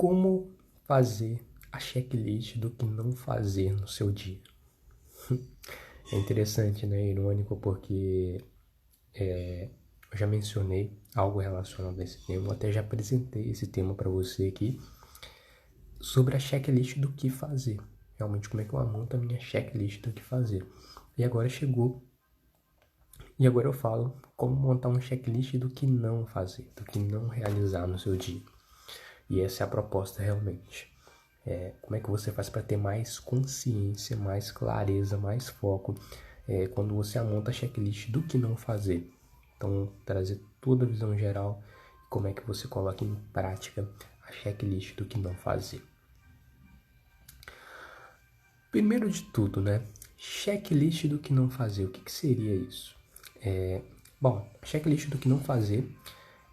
Como fazer a checklist do que não fazer no seu dia? É interessante, né? Irônico, porque eu já mencionei algo relacionado a esse tema, eu até já apresentei esse tema para você aqui, sobre a checklist do que fazer. Realmente, como é que eu monto a minha checklist do que fazer. E agora eu falo como montar um checklist do que não fazer, do que não realizar no seu dia. E essa é a proposta realmente. Como é que você faz para ter mais consciência, mais clareza, mais foco quando você monta a checklist do que não fazer. Então, trazer toda a visão geral e como é que você coloca em prática a checklist do que não fazer. Primeiro de tudo, né? Checklist do que não fazer. O que seria isso? Bom, a checklist do que não fazer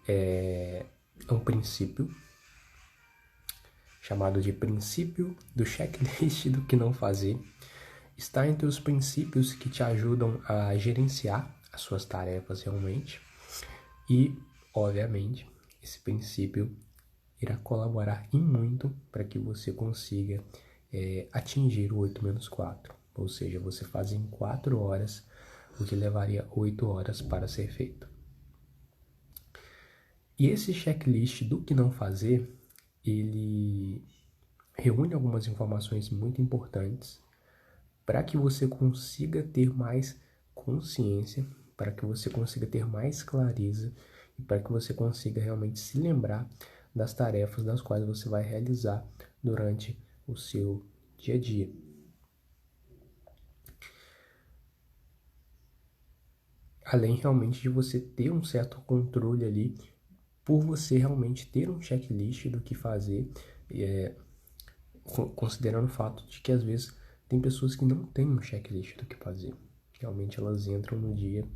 é um princípio chamado de princípio do checklist do que não fazer. Está entre os princípios que te ajudam a gerenciar as suas tarefas realmente. E, obviamente, esse princípio irá colaborar em muito para que você consiga atingir o 8-4. Ou seja, você faz em 4 horas o que levaria 8 horas para ser feito. E esse checklist do que não fazer, ele reúne algumas informações muito importantes para que você consiga ter mais consciência, para que você consiga ter mais clareza e para que você consiga realmente se lembrar das tarefas das quais você vai realizar durante o seu dia a dia. Além realmente de você ter um certo controle ali, por você realmente ter um checklist do que fazer, considerando o fato de que às vezes tem pessoas que não têm um checklist do que fazer. Realmente elas entram no dia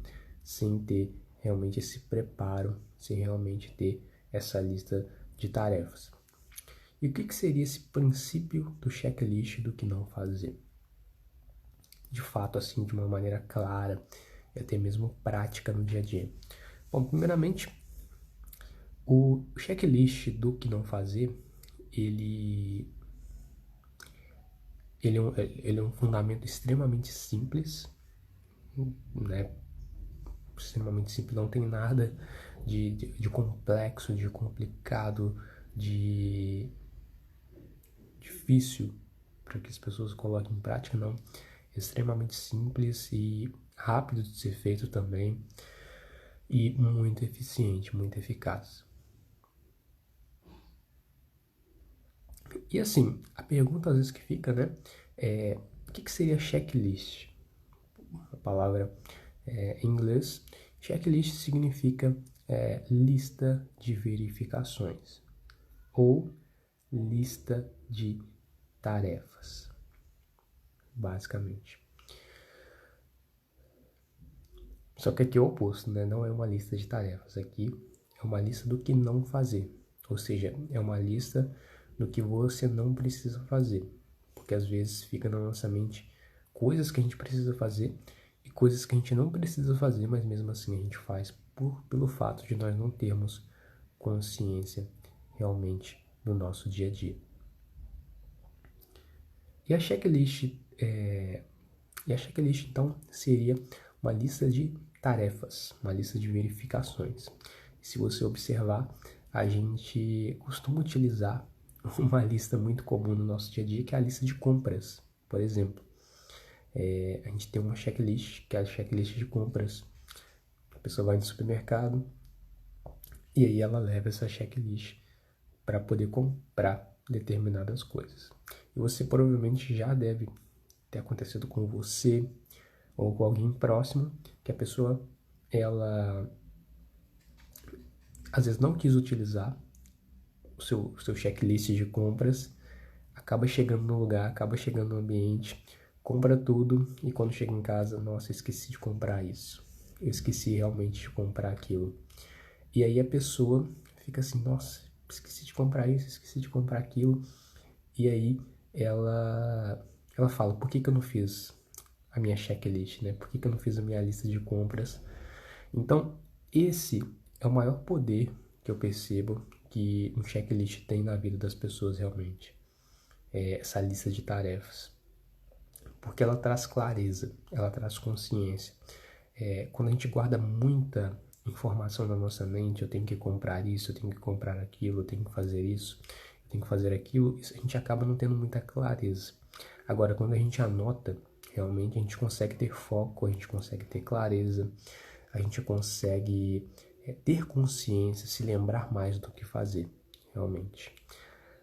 sem ter realmente esse preparo, sem realmente ter essa lista de tarefas. E o que seria esse princípio do checklist do que não fazer? De fato, assim, de uma maneira clara e até mesmo prática no dia a dia. Bom, primeiramente, o checklist do que não fazer, ele é um fundamento extremamente simples, né? Extremamente simples, não tem nada de complexo, de complicado, de difícil para que as pessoas coloquem em prática, não. É extremamente simples e rápido de ser feito também e muito eficiente, muito eficaz. E assim, a pergunta às vezes que fica, né, o que seria checklist? A palavra em inglês, checklist significa lista de verificações ou lista de tarefas, basicamente. Só que aqui é o oposto, né? Não é uma lista de tarefas, aqui é uma lista do que não fazer, ou seja, é uma lista do que você não precisa fazer, porque às vezes fica na nossa mente coisas que a gente precisa fazer e coisas que a gente não precisa fazer, mas mesmo assim a gente faz pelo fato de nós não termos consciência realmente do nosso dia a dia. E a checklist, então seria uma lista de tarefas, uma lista de verificações. E se você observar, a gente costuma utilizar uma lista muito comum no nosso dia a dia, que é a lista de compras, por exemplo. A gente tem uma checklist, que é a checklist de compras. A pessoa vai no supermercado e aí ela leva essa checklist para poder comprar determinadas coisas. E você provavelmente já deve ter acontecido com você ou com alguém próximo, que a pessoa, ela às vezes não quis utilizar o seu checklist de compras, acaba chegando no lugar, acaba chegando no ambiente, compra tudo e quando chega em casa, nossa, esqueci de comprar isso. Eu esqueci realmente de comprar aquilo. E aí a pessoa fica assim, nossa, esqueci de comprar isso, esqueci de comprar aquilo. E aí ela fala, por que eu não fiz a minha checklist, né? Por que eu não fiz a minha lista de compras? Então, esse é o maior poder que eu percebo que um checklist tem na vida das pessoas realmente. Essa lista de tarefas. Porque ela traz clareza, ela traz consciência. Quando a gente guarda muita informação na nossa mente, eu tenho que comprar isso, eu tenho que comprar aquilo, eu tenho que fazer isso, eu tenho que fazer aquilo, a gente acaba não tendo muita clareza. Agora, quando a gente anota, realmente a gente consegue ter foco, a gente consegue ter clareza, a gente consegue ter consciência, se lembrar mais do que fazer, realmente.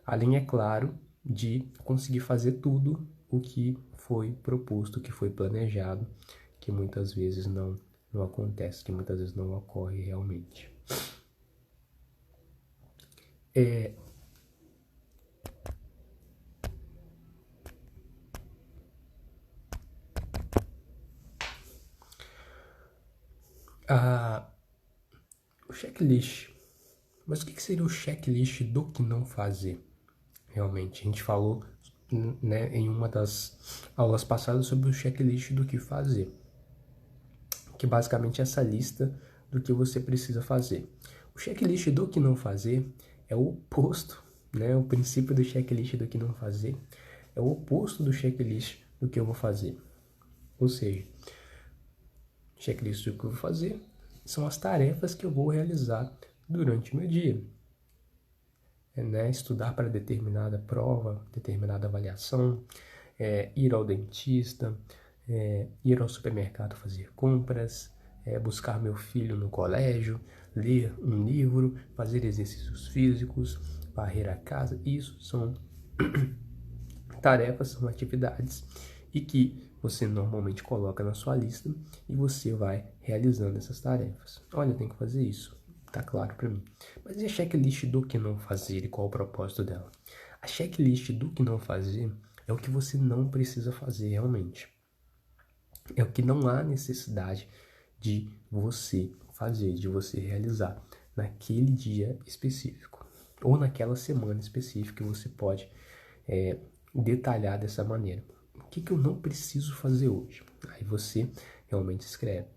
Além, é claro, de conseguir fazer tudo o que foi proposto, o que foi planejado, que muitas vezes não acontece, que muitas vezes não ocorre realmente. O checklist. Mas o que seria o checklist do que não fazer? Realmente, a gente falou, né, em uma das aulas passadas sobre o checklist do que fazer, que basicamente é essa lista do que você precisa fazer. O checklist do que não fazer é o oposto, né? O princípio do checklist do que não fazer é o oposto do checklist do que eu vou fazer. Ou seja, checklist do que eu vou fazer são as tarefas que eu vou realizar durante o meu dia. Né? Estudar para determinada prova, determinada avaliação, ir ao dentista, ir ao supermercado fazer compras, buscar meu filho no colégio, ler um livro, fazer exercícios físicos, varrer a casa. Isso são tarefas, são atividades e que você normalmente coloca na sua lista e você vai realizando essas tarefas. Olha, eu tenho que fazer isso. Tá claro para mim. Mas e a checklist do que não fazer e qual o propósito dela? A checklist do que não fazer é o que você não precisa fazer realmente. É o que não há necessidade de você fazer, de você realizar naquele dia específico ou naquela semana específica que você pode detalhar dessa maneira. O que eu não preciso fazer hoje? Aí você realmente escreve.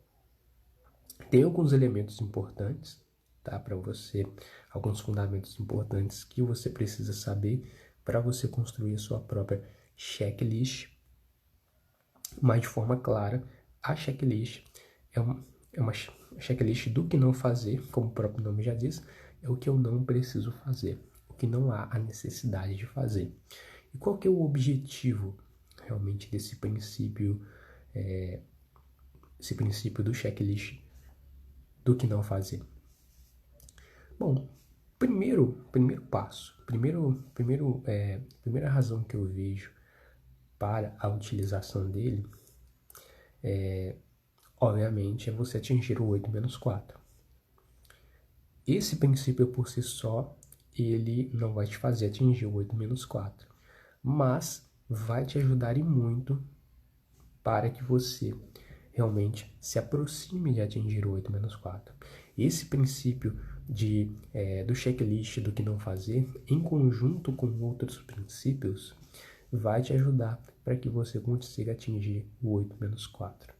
Tem alguns elementos importantes, tá, para você, alguns fundamentos importantes que você precisa saber para você construir a sua própria checklist, mas de forma clara. A checklist é uma checklist do que não fazer, como o próprio nome já diz, é o que eu não preciso fazer, o que não há a necessidade de fazer. E qual que é o objetivo realmente desse princípio, esse princípio do checklist do que não fazer? Bom, primeiro passo, primeira razão que eu vejo para a utilização dele obviamente, é você atingir o 8-4. Esse princípio por si só, ele não vai te fazer atingir o 8-4, mas vai te ajudar e muito para que você realmente se aproxime de atingir o 8-4. Esse princípio do checklist do que não fazer, em conjunto com outros princípios, vai te ajudar para que você consiga atingir o 8-4.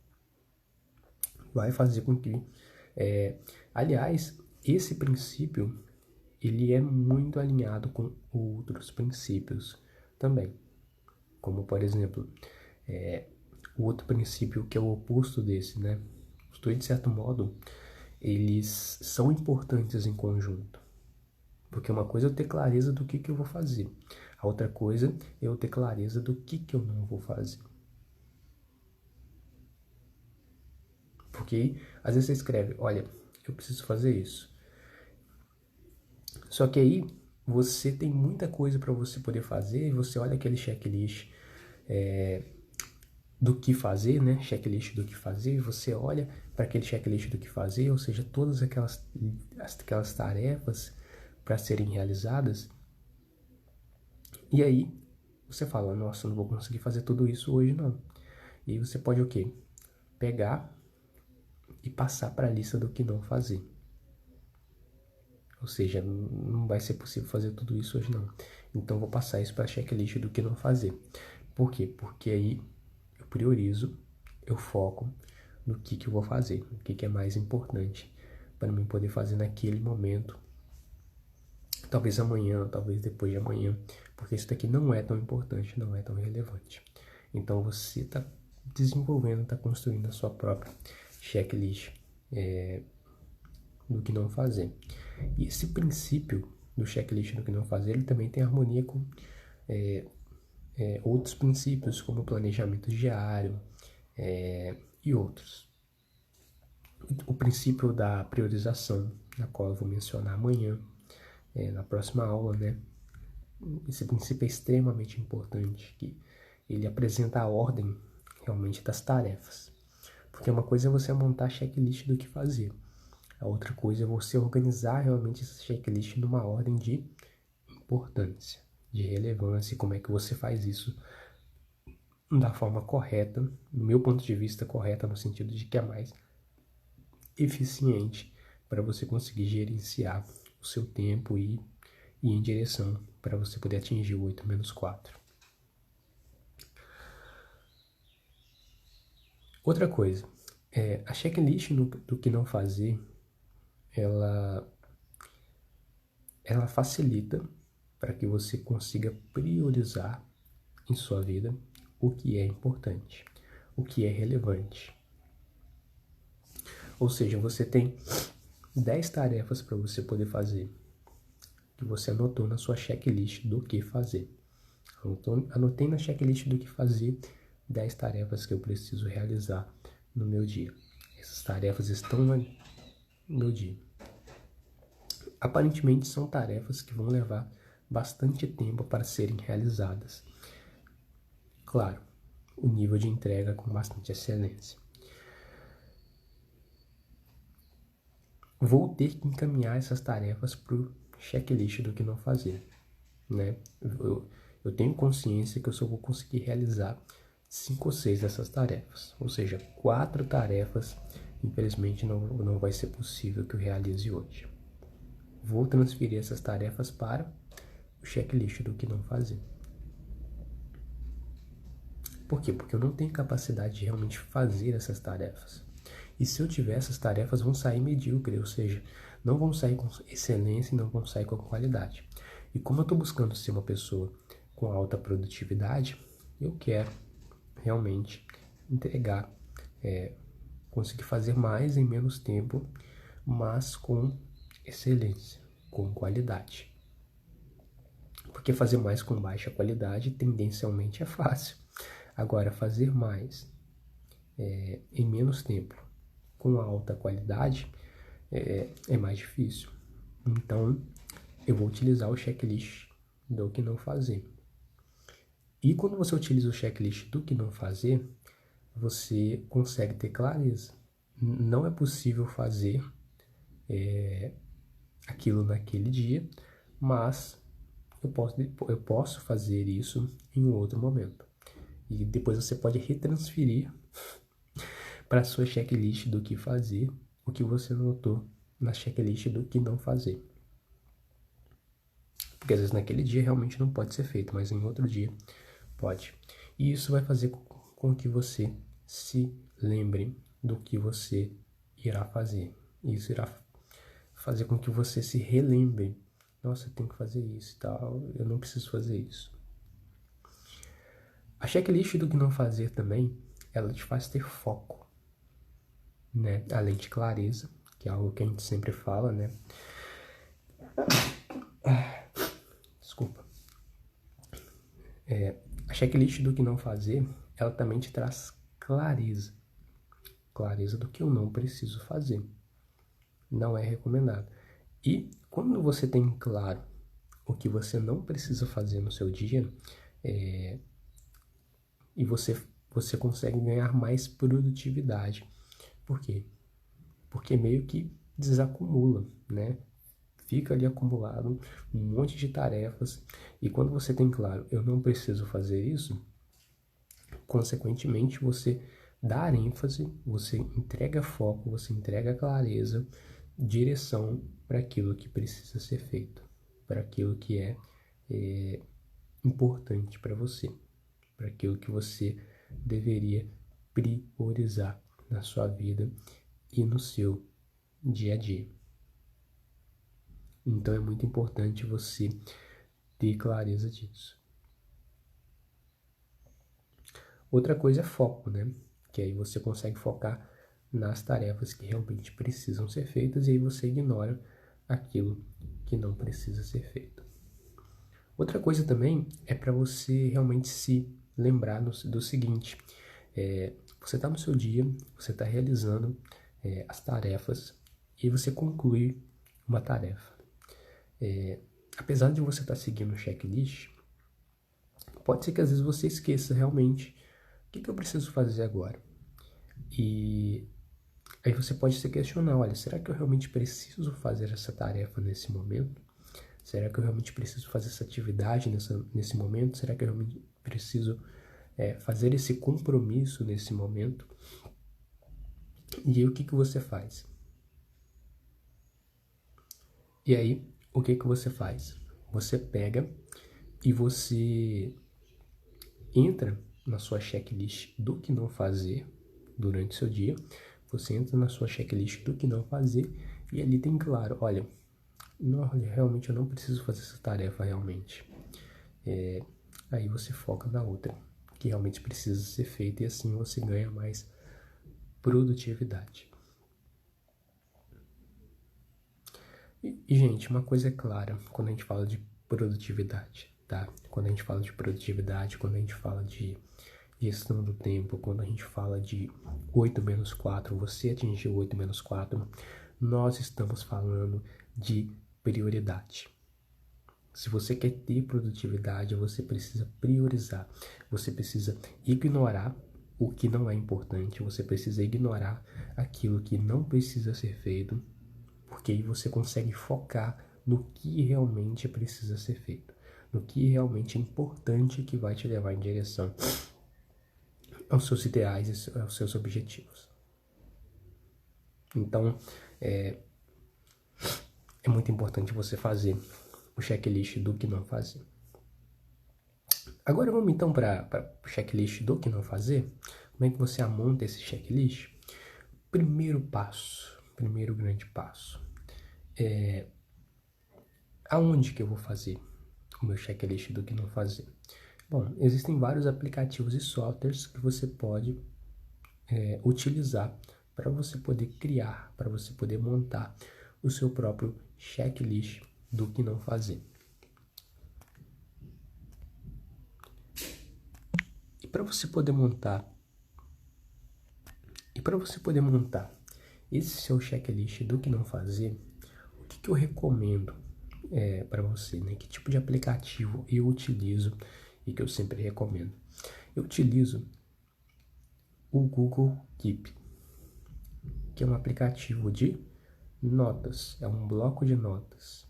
Vai fazer com que... aliás, esse princípio, ele é muito alinhado com outros princípios também. Como, por exemplo, o outro princípio que é o oposto desse, né? Os dois, de certo modo, eles são importantes em conjunto. Porque uma coisa é eu ter clareza do que eu vou fazer. A outra coisa é eu ter clareza do que eu não vou fazer. Porque às vezes você escreve, olha, eu preciso fazer isso. Só que aí você tem muita coisa para você poder fazer, e você olha aquele checklist do que fazer, né? Checklist do que fazer, você olha para aquele checklist do que fazer, ou seja, todas aquelas tarefas para serem realizadas. E aí você fala, nossa, eu não vou conseguir fazer tudo isso hoje não. E aí você pode o quê? Pegar e passar para a lista do que não fazer. Ou seja, não vai ser possível fazer tudo isso hoje não. Então vou passar isso para a checklist do que não fazer. Por quê? Porque aí eu priorizo, eu foco no que eu vou fazer, o que é mais importante para mim poder fazer naquele momento talvez amanhã, talvez depois de amanhã, porque isso daqui não é tão importante, não é tão relevante. Então você está desenvolvendo, está construindo a sua própria checklist do que não fazer. E esse princípio do checklist do que não fazer, ele também tem harmonia com outros princípios, como o planejamento diário e outros. O princípio da priorização, na qual eu vou mencionar amanhã, na próxima aula, né? Esse princípio é extremamente importante, que ele apresenta a ordem realmente das tarefas. Porque uma coisa é você montar a checklist do que fazer. A outra coisa é você organizar realmente essa checklist numa ordem de importância, de relevância, e como é que você faz isso da forma correta, no meu ponto de vista correta, no sentido de que é mais eficiente para você conseguir gerenciar o seu tempo e ir em direção para você poder atingir o 8-4. Outra coisa, a checklist do que não fazer, ela facilita para que você consiga priorizar em sua vida o que é importante, o que é relevante. Ou seja, você tem 10 tarefas para você poder fazer, que você anotou na sua checklist do que fazer. Anotei na checklist do que fazer 10 tarefas que eu preciso realizar no meu dia. Essas tarefas estão no meu dia. Aparentemente são tarefas que vão levar bastante tempo para serem realizadas. Claro, o nível de entrega com bastante excelência. Vou ter que encaminhar essas tarefas para o checklist do que não fazer, né? Eu tenho consciência que eu só vou conseguir realizar 5 ou 6 dessas tarefas, ou seja, 4 tarefas, infelizmente não vai ser possível que eu realize hoje. Vou transferir essas tarefas para o checklist do que não fazer. Por quê? Porque eu não tenho capacidade de realmente fazer essas tarefas. E se eu tiver, essas tarefas vão sair medíocres, ou seja, não vão sair com excelência e não vão sair com qualidade. E como eu estou buscando ser uma pessoa com alta produtividade, eu quero realmente entregar, conseguir fazer mais em menos tempo, mas com excelência, com qualidade. Porque fazer mais com baixa qualidade tendencialmente é fácil. Agora, fazer mais em menos tempo, com alta qualidade, é mais difícil. Então, eu vou utilizar o checklist do que não fazer. E quando você utiliza o checklist do que não fazer, você consegue ter clareza. Não é possível fazer aquilo naquele dia, mas eu posso fazer isso em um outro momento. E depois você pode retransferir para a sua checklist do que fazer o que você anotou na checklist do que não fazer. Porque às vezes naquele dia realmente não pode ser feito, mas em outro dia pode. E isso vai fazer com que você se lembre do que você irá fazer. Isso irá fazer com que você se relembre. Nossa, eu tenho que fazer isso e tal, eu não preciso fazer isso. A checklist do que não fazer também, ela te faz ter foco, né? Além de clareza, que é algo que a gente sempre fala, né? Desculpa. A checklist do que não fazer, ela também te traz clareza. Clareza do que eu não preciso fazer. Não é recomendado. E quando você tem claro o que você não precisa fazer no seu dia, e você consegue ganhar mais produtividade. Por quê? Porque meio que desacumula, né? Fica ali acumulado um monte de tarefas, e quando você tem claro, eu não preciso fazer isso, consequentemente você dá ênfase, você entrega foco, você entrega clareza, direção para aquilo que precisa ser feito, para aquilo que é importante para você, para aquilo que você deveria priorizar na sua vida e no seu dia a dia. Então é muito importante você ter clareza disso. Outra coisa é foco, né? Que aí você consegue focar nas tarefas que realmente precisam ser feitas e aí você ignora aquilo que não precisa ser feito. Outra coisa também é para você realmente se lembrar do seguinte: você está no seu dia, você está realizando as tarefas e você conclui uma tarefa. Apesar de você estar seguindo o checklist, pode ser que às vezes você esqueça realmente o que eu preciso fazer agora. E aí você pode se questionar, olha, será que eu realmente preciso fazer essa tarefa nesse momento? Será que eu realmente preciso fazer essa atividade nesse momento? Será que eu realmente preciso fazer esse compromisso nesse momento? E aí o que você faz? E aí, o que você faz? Você pega e você entra na sua checklist do que não fazer durante o seu dia. Você entra na sua checklist do que não fazer e ali tem claro, olha, realmente eu não preciso fazer essa tarefa realmente. Aí você foca na outra, que realmente precisa ser feita e assim você ganha mais produtividade. Gente, uma coisa é clara quando a gente fala de produtividade, tá? Quando a gente fala de produtividade, quando a gente fala de gestão do tempo, quando a gente fala de 8-4, você atingiu 8-4, nós estamos falando de prioridade. Se você quer ter produtividade, você precisa priorizar. Você precisa ignorar o que não é importante. Você precisa ignorar aquilo que não precisa ser feito, porque aí você consegue focar no que realmente precisa ser feito, no que realmente é importante que vai te levar em direção aos seus ideais e aos seus objetivos. Então, é muito importante você fazer o checklist do que não fazer. Agora vamos então para o checklist do que não fazer. Como é que você monta esse checklist? Primeiro grande passo, aonde que eu vou fazer o meu checklist do que não fazer? Bom, existem vários aplicativos e softwares que você pode utilizar para você poder criar, para você poder montar o seu próprio checklist do que não fazer. E para você poder montar esse seu checklist do que não fazer, o que eu recomendo para você, né? Que tipo de aplicativo eu utilizo e que eu sempre recomendo? Eu utilizo o Google Keep, que é um aplicativo de notas, é um bloco de notas.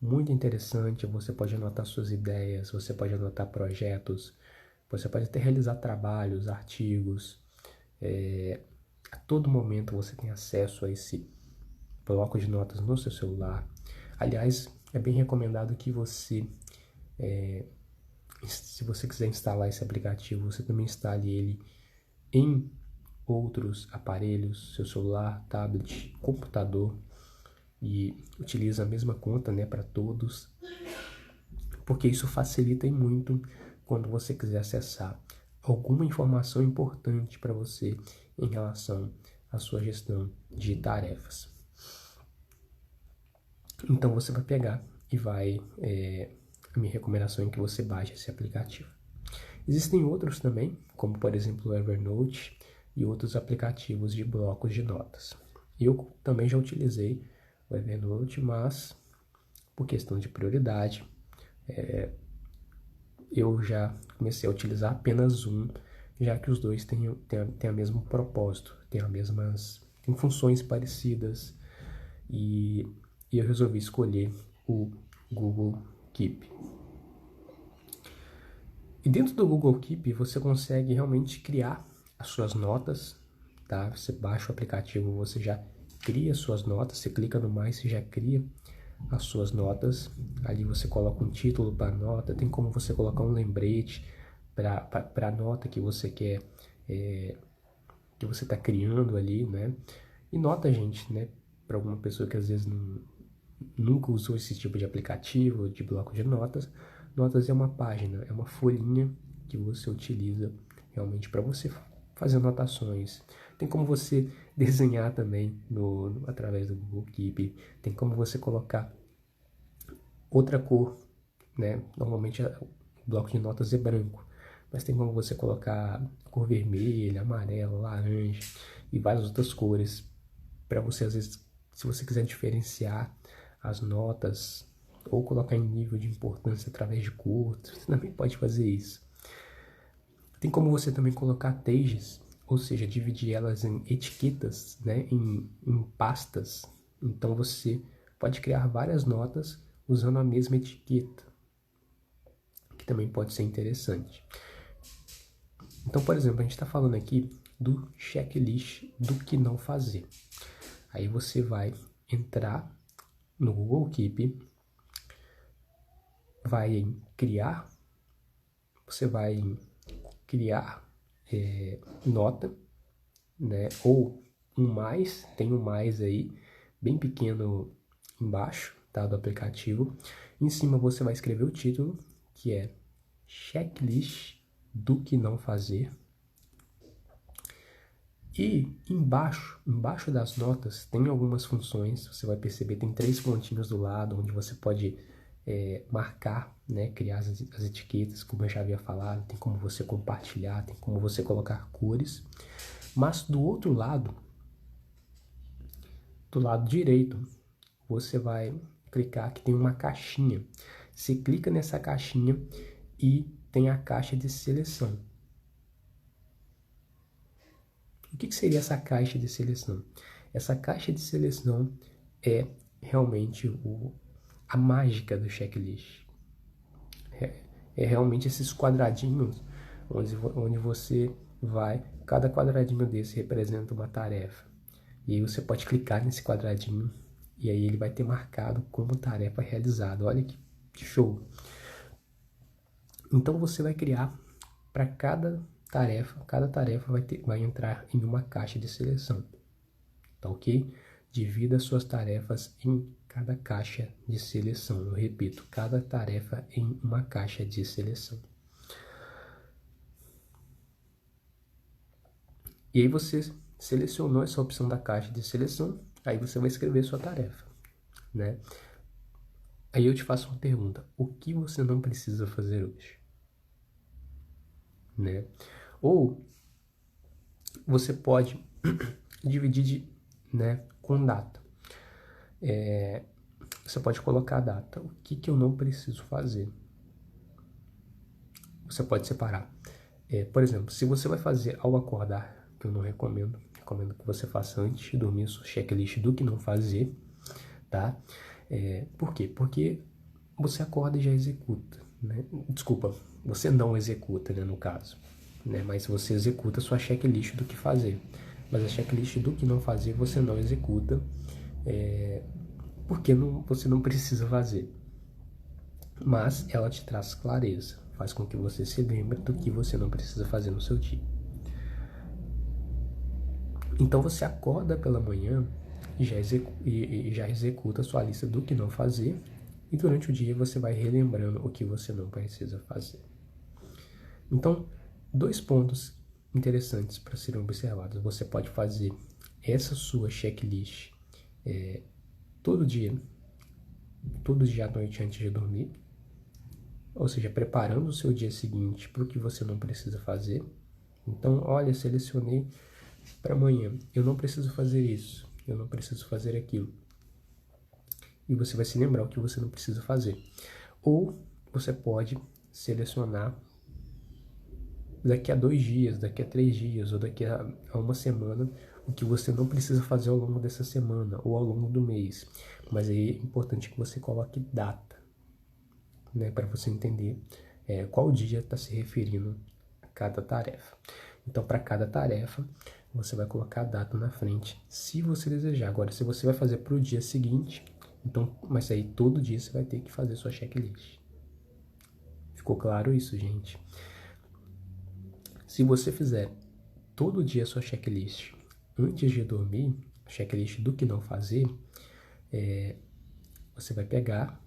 Muito interessante, você pode anotar suas ideias, você pode anotar projetos, você pode até realizar trabalhos, artigos. A todo momento você tem acesso a esse bloco de notas no seu celular. Aliás, é bem recomendado que você, se você quiser instalar esse aplicativo, você também instale ele em outros aparelhos, seu celular, tablet, computador, e utiliza a mesma conta, né, para todos, porque isso facilita muito quando você quiser acessar alguma informação importante para você em relação à sua gestão de tarefas. Então você vai pegar e vai, a minha recomendação é que você baixe esse aplicativo. Existem outros também, como por exemplo o Evernote e outros aplicativos de blocos de notas. Eu também já utilizei o Evernote, mas por questão de prioridade, eu já comecei a utilizar apenas um, já que os dois têm o mesmo propósito, têm funções parecidas, e eu resolvi escolher o Google Keep. E dentro do Google Keep você consegue realmente criar as suas notas, tá? Você baixa o aplicativo, você já cria suas notas, você clica no mais, você já cria as suas notas. Ali você coloca um título para a nota, tem como você colocar um lembrete para a nota que você quer, que você está criando ali, né? E nota, gente, né? Para alguma pessoa que às vezes nunca usou esse tipo de aplicativo, de bloco de notas, notas é uma página, é uma folhinha que você utiliza realmente para você fazer anotações. Tem como você desenhar também através do Google Keep, tem como você colocar outra cor, né? Normalmente o bloco de notas é branco, mas tem como você colocar cor vermelha, amarela, laranja e várias outras cores para você, às vezes, se você quiser diferenciar as notas ou colocar em nível de importância através de cor, você também pode fazer isso. Tem como você também colocar tags, ou seja, dividir elas em etiquetas, né, em pastas. Então você pode criar várias notas usando a mesma etiqueta, que também pode ser interessante. Então, por exemplo, a gente está falando aqui do checklist do que não fazer. Aí você vai entrar no Google Keep, vai em criar, você vai em criar nota, né? Ou um mais, tem um mais aí, bem pequeno embaixo, tá? Do aplicativo. Em cima você vai escrever o título, que é checklist do que não fazer. E embaixo das notas, tem algumas funções, você vai perceber, tem 3 pontinhos do lado, onde você pode marcar, né, criar as etiquetas, como eu já havia falado, tem como você compartilhar, tem como você colocar cores. Mas do outro lado, do lado direito, você vai clicar que tem uma caixinha. Você clica nessa caixinha e tem a caixa de seleção. O que seria essa caixa de seleção? Essa caixa de seleção é realmente a mágica do checklist. É realmente esses quadradinhos onde você vai, cada quadradinho desse representa uma tarefa. E aí você pode clicar nesse quadradinho e aí ele vai ter marcado como tarefa realizada. Olha que show! Então você vai criar para cada tarefa vai entrar em uma caixa de seleção, tá ok? Divida suas tarefas em cada caixa de seleção. Eu repito, cada tarefa em uma caixa de seleção. E aí você selecionou essa opção da caixa de seleção, aí você vai escrever sua tarefa, né? Aí eu te faço uma pergunta: o que você não precisa fazer hoje? Né? Ou você pode dividir né, com data. Você pode colocar a data. O que eu não preciso fazer? Você pode separar. Por exemplo, se você vai fazer ao acordar, que eu não recomendo, recomendo que você faça antes de dormir sua checklist do que não fazer, tá? Por quê? Porque você acorda e já executa, né? Desculpa, você não executa, né, no caso, né? Mas você executa sua checklist do que fazer. Mas a checklist do que não fazer você não executa, porque você não precisa fazer. Mas ela te traz clareza, faz com que você se lembre do que você não precisa fazer no seu dia. Então você acorda pela manhã e já executa a sua lista do que não fazer, e durante o dia você vai relembrando o que você não precisa fazer. Então, 2 pontos interessantes para serem observados. Você pode fazer essa sua checklist todo dia à noite antes de dormir, ou seja, preparando o seu dia seguinte para o que você não precisa fazer. Então, olha, selecionei para amanhã, eu não preciso fazer isso, eu não preciso fazer aquilo. E você vai se lembrar o que você não precisa fazer. Ou você pode selecionar daqui a 2 dias, daqui a 3 dias, ou daqui a uma semana, o que você não precisa fazer ao longo dessa semana, ou ao longo do mês. Mas aí é importante que você coloque data, né, para você entender qual dia está se referindo a cada tarefa. Então, para cada tarefa, você vai colocar a data na frente, se você desejar. Agora, se você vai fazer para o dia seguinte, então, mas aí todo dia você vai ter que fazer sua checklist. Ficou claro isso, gente? Se você fizer todo dia sua checklist antes de dormir, checklist do que não fazer, você vai pegar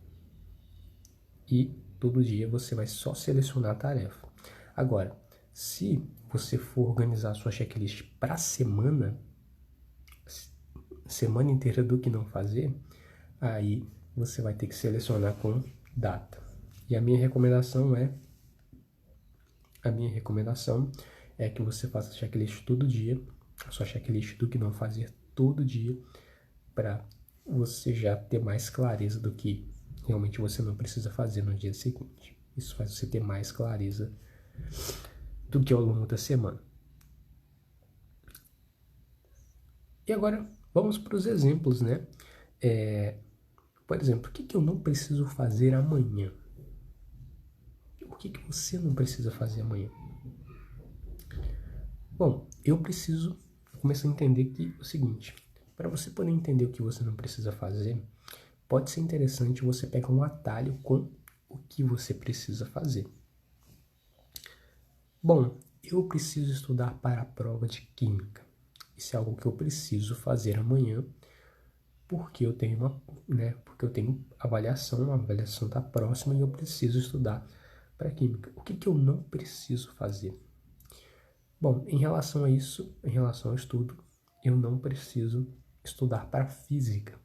e todo dia você vai só selecionar a tarefa. Agora, se você for organizar a sua checklist para semana inteira do que não fazer, aí você vai ter que selecionar com data. E a minha recomendação é que você faça a checklist todo dia, a sua checklist do que não fazer todo dia, para você já ter mais clareza do que realmente você não precisa fazer no dia seguinte. Isso faz você ter mais clareza do que ao longo da semana. E agora, vamos para os exemplos, né? Por exemplo, o que eu não preciso fazer amanhã? O que você não precisa fazer amanhã? Bom, eu preciso começar a entender que o seguinte, para você poder entender o que você não precisa fazer, pode ser interessante você pegar um atalho com o que você precisa fazer. Bom, eu preciso estudar para a prova de química. Isso é algo que eu preciso fazer amanhã, porque eu tenho porque eu tenho avaliação, a avaliação está próxima e eu preciso estudar para química. O que eu não preciso fazer? Bom, em relação a isso, em relação ao estudo, eu não preciso estudar para física.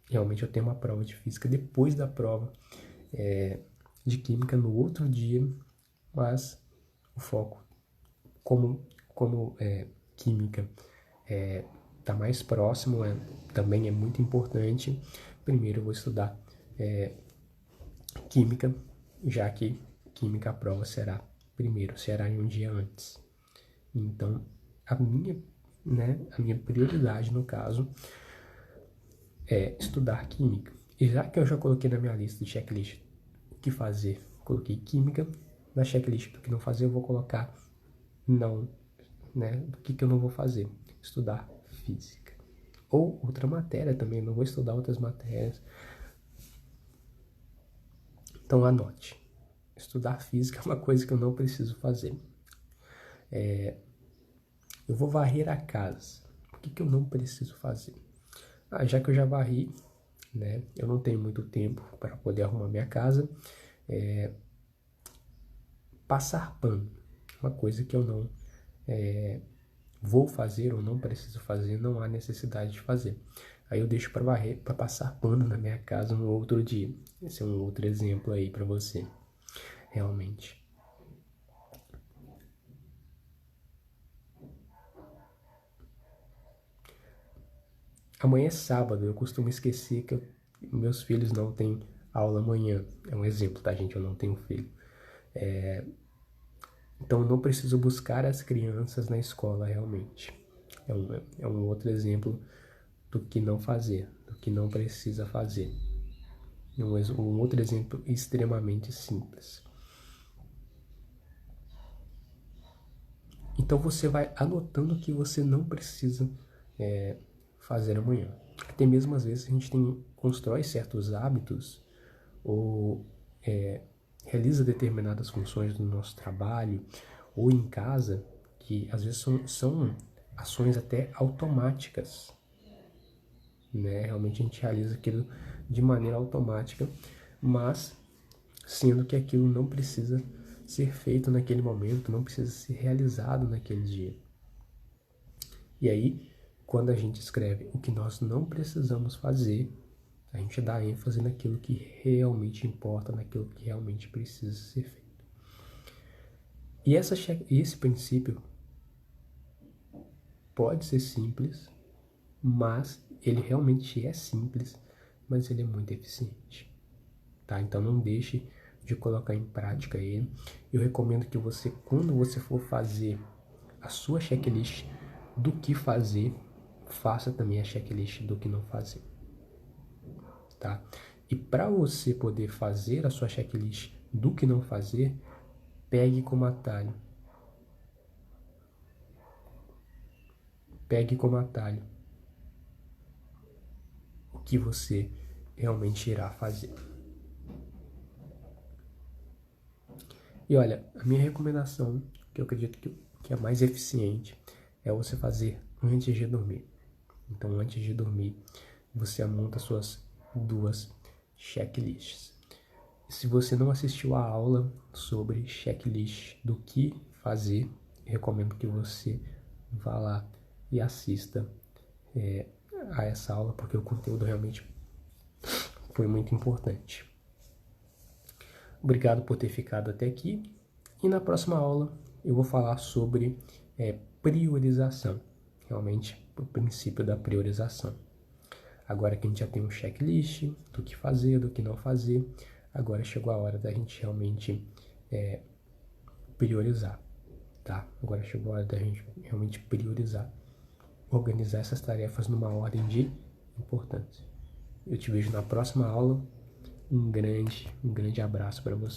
Realmente eu tenho uma prova de física depois da prova de química no outro dia, mas o foco, como química está mais próximo, também é muito importante. Primeiro eu vou estudar química, já que química a prova será em um dia antes. Então, a minha prioridade, no caso, é estudar química. E já que eu já coloquei na minha lista de checklist o que fazer, coloquei química, na checklist do que não fazer eu vou colocar o que eu não vou fazer, estudar física. Ou outra matéria também, não vou estudar outras matérias. Então anote, estudar física é uma coisa que eu não preciso fazer. Eu vou varrer a casa, o que eu não preciso fazer? Já que eu já varri, eu não tenho muito tempo para poder arrumar minha casa, passar pano, uma coisa que eu não vou fazer ou não preciso fazer, não há necessidade de fazer. Aí eu deixo para passar pano na minha casa no outro dia. Esse é um outro exemplo aí para você, realmente. Amanhã é sábado, eu costumo esquecer que meus filhos não têm aula amanhã. É um exemplo, tá, gente? Eu não tenho filho. Então, eu não preciso buscar as crianças na escola, realmente. É um outro exemplo do que não fazer, do que não precisa fazer. Um outro exemplo extremamente simples. Então, você vai anotando o que você não precisa fazer amanhã. Até mesmo às vezes a gente constrói certos hábitos ou realiza determinadas funções do nosso trabalho ou em casa que às vezes são ações até automáticas, Realmente a gente realiza aquilo de maneira automática, mas sendo que aquilo não precisa ser feito naquele momento, não precisa ser realizado naquele dia. E aí, quando a gente escreve o que nós não precisamos fazer, a gente dá ênfase naquilo que realmente importa, naquilo que realmente precisa ser feito. E esse princípio pode ser simples, mas ele realmente é simples, mas ele é muito eficiente. Tá? Então não deixe de colocar em prática ele. Eu recomendo que você, quando você for fazer a sua checklist do que fazer, faça também a checklist do que não fazer. Tá? E para você poder fazer a sua checklist do que não fazer, pegue como atalho. Pegue como atalho o que você realmente irá fazer. E olha, a minha recomendação, que eu acredito que é a mais eficiente, é você fazer antes de dormir. Então, antes de dormir, você monta suas 2 checklists. Se você não assistiu a aula sobre checklist do que fazer, recomendo que você vá lá e assista a essa aula, porque o conteúdo realmente foi muito importante. Obrigado por ter ficado até aqui. E na próxima aula eu vou falar sobre priorização, realmente o princípio da priorização. Agora que a gente já tem um checklist do que fazer, do que não fazer, agora chegou a hora da gente realmente priorizar, tá? Agora chegou a hora da gente realmente priorizar, organizar essas tarefas numa ordem de importância. Eu te vejo na próxima aula. Um grande abraço para você.